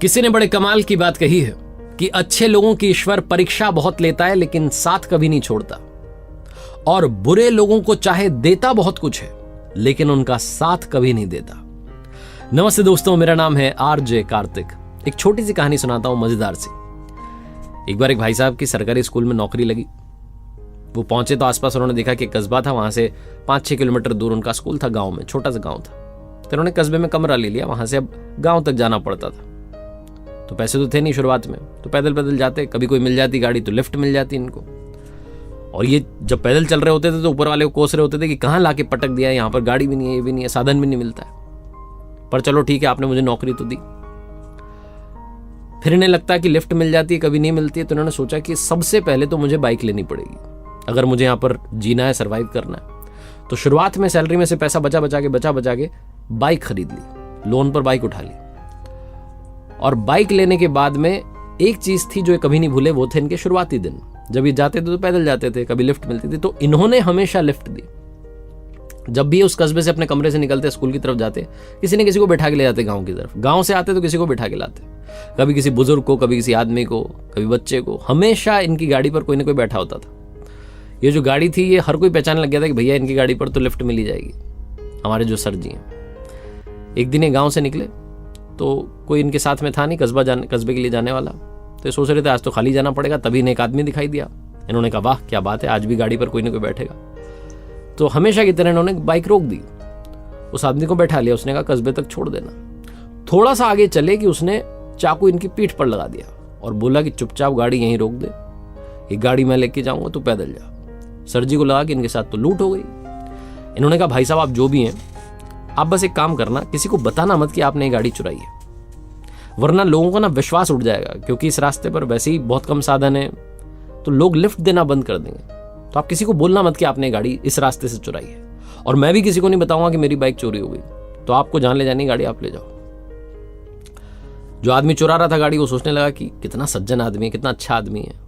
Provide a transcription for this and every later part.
किसी ने बड़े कमाल की बात कही है कि अच्छे लोगों की ईश्वर परीक्षा बहुत लेता है लेकिन साथ कभी नहीं छोड़ता, और बुरे लोगों को चाहे देता बहुत कुछ है लेकिन उनका साथ कभी नहीं देता। नमस्ते दोस्तों, मेरा नाम है आरजे कार्तिक। एक छोटी सी कहानी सुनाता हूं, मजेदार सी। एक बार एक भाई साहब की सरकारी स्कूल में नौकरी लगी। वो पहुंचे तो आसपास उन्होंने देखा कि कस्बा था, वहां से 5-6 किलोमीटर दूर उनका स्कूल था, गांव में, छोटा सा गांव था। तो उन्होंने कस्बे में कमरा ले लिया, वहां से अब गांव तक जाना पड़ता था। तो पैसे तो थे नहीं शुरुआत में, तो पैदल पैदल जाते, कभी कोई मिल जाती गाड़ी तो लिफ्ट मिल जाती इनको। और ये जब पैदल चल रहे होते थे तो ऊपर वाले को कोस रहे होते थे कि कहाँ लाके पटक दिया, यहाँ पर गाड़ी भी नहीं है, ये भी नहीं है, साधन भी नहीं मिलता है। पर चलो ठीक है, आपने मुझे नौकरी तो दी। फिर इन्हें लगता है कि लिफ्ट मिल जाती है, कभी नहीं मिलती है। तो इन्होंने सोचा कि सबसे पहले तो मुझे बाइक लेनी पड़ेगी अगर मुझे यहाँ पर जीना है, सर्वाइव करना है। तो शुरुआत में सैलरी में से पैसा बचा बचा के बाइक खरीद ली, लोन पर बाइक उठा ली। और बाइक लेने के बाद में एक चीज थी जो ये कभी नहीं भूले, वो थे इनके शुरुआती दिन। जब ये जाते थे तो पैदल जाते थे, कभी लिफ्ट मिलती थी, तो इन्होंने हमेशा लिफ्ट दी। जब भी उस कस्बे से अपने कमरे से निकलते, स्कूल की तरफ जाते, किसी न किसी को बैठा के ले जाते गांव की तरफ। गांव से आते तो किसी को बैठा के लाते, कभी किसी बुजुर्ग को, कभी किसी आदमी को, कभी बच्चे को। हमेशा इनकी गाड़ी पर कोई ना कोई बैठा होता था। ये जो गाड़ी थी, ये हर कोई पहचानने लग गया था कि भैया इनकी गाड़ी पर तो लिफ्ट मिल ही जाएगी, हमारे जो सर जी हैं। एक दिन ये गाँव से निकले तो कोई इनके साथ में था नहीं, कस्बे के लिए जाने वाला। तो ये सोच रहे थे आज तो खाली जाना पड़ेगा। तभी इन्हें एक आदमी दिखाई दिया। इन्होंने कहा वाह क्या बात है, आज भी गाड़ी पर कोई ना कोई बैठेगा। तो हमेशा की तरह इन्होंने बाइक रोक दी, उस आदमी को बैठा लिया। उसने कहा कस्बे तक छोड़ देना। थोड़ा सा आगे चले कि उसने चाकू इनकी पीठ पर लगा दिया और बोला कि चुपचाप गाड़ी यहीं रोक दे, ये गाड़ी मैं लेके जाऊंगा, तू पैदल जा। सर जी को लगा कि इनके साथ तो लूट हो गई। इन्होंने कहा भाई साहब आप जो भी हैं, आप बस एक काम करना, किसी को बताना मत कि आपने ये गाड़ी चुराई है, वरना लोगों का ना विश्वास उठ जाएगा। क्योंकि इस रास्ते पर वैसे ही बहुत कम साधन है, तो लोग लिफ्ट देना बंद कर देंगे। तो आप किसी को बोलना मत कि आपने गाड़ी इस रास्ते से चुराई है, और मैं भी किसी को नहीं बताऊंगा कि मेरी बाइक चोरी हो गई। तो आपको जहां ले जानी गाड़ी आप ले जाओ। जो आदमी चुरा रहा था गाड़ी, वो सोचने लगा कि कितना सज्जन आदमी है, कितना अच्छा आदमी है।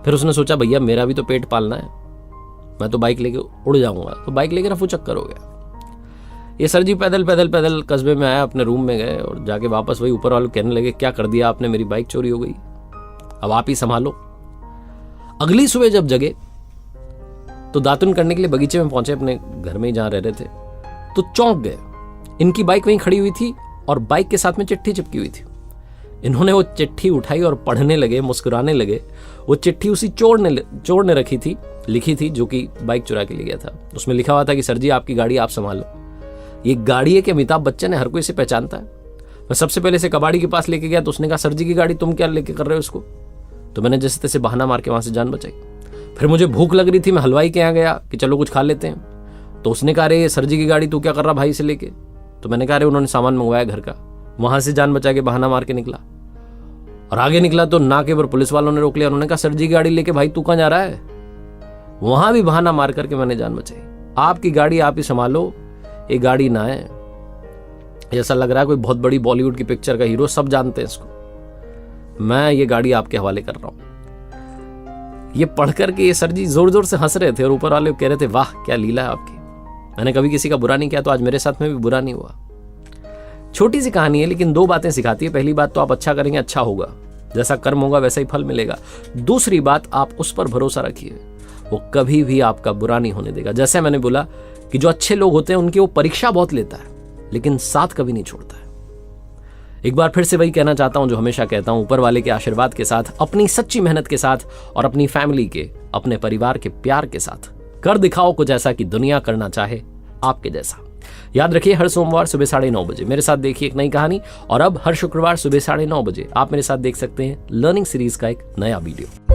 फिर उसने सोचा भैया मेरा भी तो पेट पालना है, मैं तो बाइक लेके उड़ जाऊंगा। तो बाइक लेके रफू चक्कर हो गया। ये सर जी पैदल पैदल पैदल कस्बे में आया, अपने रूम में गए और जाके वापस वही ऊपर वाले कहने लगे क्या कर दिया आपने, मेरी बाइक चोरी हो गई, अब आप ही संभालो। अगली सुबह जब जगे तो दातुन करने के लिए बगीचे में पहुंचे, अपने घर में ही जहां रह रहे थे, तो चौंक गए। इनकी बाइक वहीं खड़ी हुई थी और बाइक के साथ में चिट्ठी चिपकी हुई थी। इन्होंने वो चिट्ठी उठाई और पढ़ने लगे, मुस्कुराने लगे। वो चिट्ठी उसी चोर ने लिखी थी जो कि बाइक चुरा के ले गया था। उसमें लिखा हुआ था कि सर जी आपकी गाड़ी आप संभालो। ये गाड़ी है कि अमिताभ बच्चन है, हर कोई इसे पहचानता है। मैं सबसे पहले इसे कबाड़ी के पास लेके गया तो उसने कहा सर जी की गाड़ी तुम क्या लेके कर रहे हो इसको। तो मैंने जैसे तैसे बहाना मार के वहां से जान बचाई। फिर मुझे भूख लग रही थी, मैं हलवाई के यहाँ गया कि चलो कुछ खा लेते हैं। तो उसने कहा अरे सर जी की गाड़ी तू क्या कर रहा भाई से लेके। तो मैंने कहा अरे उन्होंने सामान मंगवाया घर का। वहां से जान बचा के बहाना मार के निकला और आगे निकला तो नाके पर पुलिस वालों ने रोक लिया। उन्होंने कहा सर जी की गाड़ी लेके भाई तू कहाँ जा रहा है। वहां भी बहाना मार करके मैंने जान बचाई। आपकी गाड़ी आप ही संभालो, ये गाड़ी ना है। ऐसा लग रहा है कोई बहुत बड़ी बॉलीवुड की पिक्चर का हीरो, सब जानते हैं इसको। मैं ये गाड़ी आपके हवाले कर रहा हूं। ये पढ़ करके ये सर जी जोर जोर से हंस रहे थे और ऊपर वाले कह रहे थे वाह क्या लीला है आपकी, मैंने कभी किसी का बुरा नहीं किया तो आज मेरे साथ में भी बुरा नहीं हुआ। छोटी सी कहानी है लेकिन 2 बातें सिखाती है। पहली बात तो आप अच्छा करेंगे अच्छा होगा, जैसा कर्म होगा वैसा ही फल मिलेगा। दूसरी बात, आप उस पर भरोसा रखिए, वो कभी भी आपका बुरा नहीं होने देगा। जैसे मैंने बोला कि जो अच्छे लोग होते हैं उनकी वो परीक्षा बहुत लेता है लेकिन साथ कभी नहीं छोड़ता है। एक बार फिर से वही कहना चाहता हूं जो हमेशा कहता हूं, ऊपर वाले के आशीर्वाद के साथ, अपनी सच्ची मेहनत के साथ और अपनी फैमिली के, अपने परिवार के प्यार के साथ कर दिखाओ कुछ ऐसा कि दुनिया करना चाहे आपके जैसा। याद रखिए हर सोमवार सुबह 9:30 बजे मेरे साथ देखिए एक नई कहानी, और अब हर शुक्रवार सुबह 9:30 बजे आप मेरे साथ देख सकते हैं लर्निंग सीरीज का एक नया वीडियो।